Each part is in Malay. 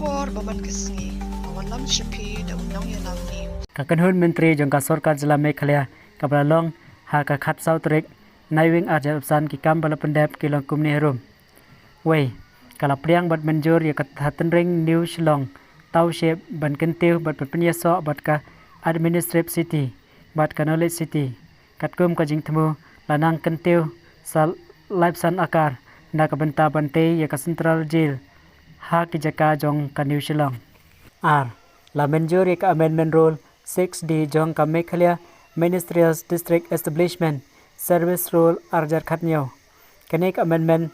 kubor baman kesni awan lam shipi da unang yalam ni Kakanhun Menteri Jongka Sorkar Jela Meghalaya Kabalalong Haka Khat Sautrik Naiwing Arjat Upsan Kikam Balapendep Kilong Kumni Herum Wei Kalapriang Bat Menjur Ya Kathatan Ring New Shillong Tau Shep Ban Kentiu Bat Penyesok Bat Ka Administrative City Bat Ka Knowledge City Katkum Ka Jing Temu Lanang Kentiu Sal Laipsan Akar Na Ka Benta Bante Ya Ka Central Jail Ha Kijaka Jong Ka New Shillong R La Menjur Ya Ka Amendment Rule 6D Jong Ka Meghalaya Ministerial District Establishment Service Rule Arjat Khatnyo Kanik Amendment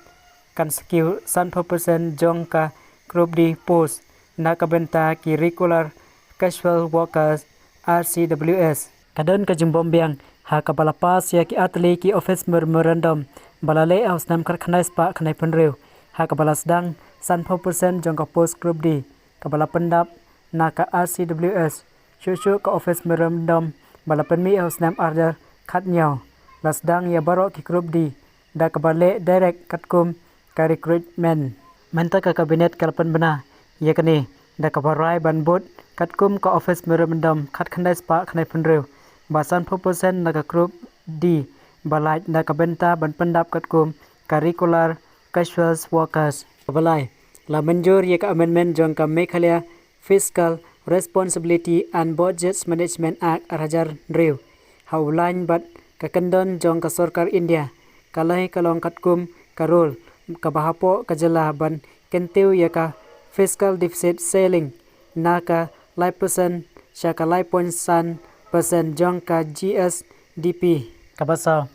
Kan skill 100% Jong Ka Group D Post Na Ka Benta Ki Regular Casual Workers RCWS Kadon Ka Jimbombiang Ha Ka Balapas Ya Ki Atli Ki Office Memorandum Balale House Nam Khanai Spa Khanai Punriu Ha Ka Balasdang 100% Jong Ka Post Group D Ka Balapendap Na Ka RCWS Shushu Ka Office Memorandum Balapenmi House Nam Arjat Khatnyo Lasdang Ya Barok Ki Group D Da Ka Bale Direct Katkum Ka Recruitment Menta Ka Kabinet Kalapan Bena Ya Kani Da Ka Barai Banbut Katkum Ka Office Memorandum Khat Khandai Spa Khanai Punriu Basan 100% Na Ka Group D Balai Da Ka Benta Ban Pendap Katkum Ka Regular Casual Workers Balai La Menjur Ya Ka Amendment Jong Ka Meghalaya Fiscal Responsibility and Budget Management Act Arhajar Riu Haulain Bat Ka Kendon Jong Ka Sorkar India Kalai Kalong Katkum Ka Rule Ka Bahapo Ka Jela Ban Kentiu Ya Ka Fiscal Deficit Selling Na Ka Lai persen Syaka Lai Ponsan persen Jong Ka GSDP Kabasau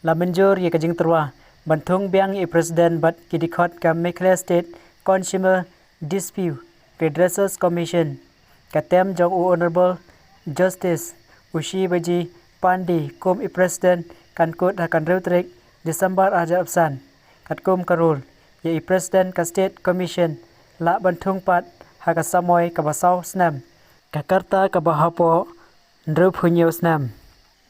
La Menjur Ya Ka Jing Terwa Bantung Biang I President Bat Kidikot Ka Meghalaya State Consumer Dispute Redressals Commission Katem Jong Honorable Justice Ushi Baji Pandi Kum I President Kankut Hakan Reutrik Desember Arjat Upsan Katkum Karul Ya I President Ka State Commission La Bantung Pat Haka Samoy Kabasau Snam Kakarta Kabahapo Ndrup Hunyo Snam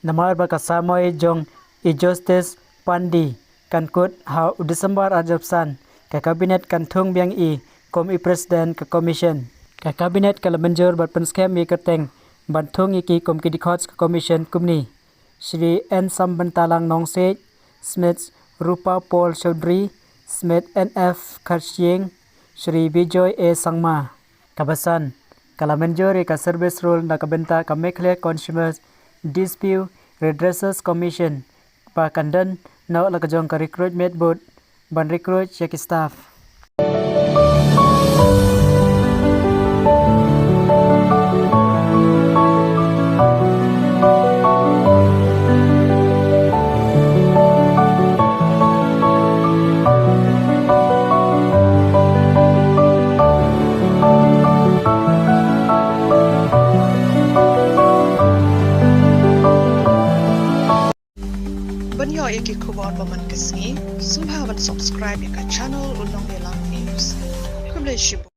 Namar Baka Samoy Jong I Justice Pandi Kankut Hau Desember Arjat Upsan Ka Kabinet Kantung Biang I Kom I President Ka Commission Ka Kabinet Ka La Menjur Bat Penskem I Kerteng Bantung Iki Kom Kidikot Ka Commission Kumni Shri N Sambantalang Nongsej Smith Rupa Paul Chaudhry Smith NF Kharchieng Shri Bijoy A Sangma Kabasan Ka La Menjur Ka Service Rule Na Ka Benta Ka Meghalaya Consumer Dispute Redressals Commission Pa Kandan Na La Ka Jong Ka Recruitment Board Ban Recruit Yaki Staff Banyo iki kubor baman kesni subhawan subscribe ya ka channel ulong yalam news. Kumle shibu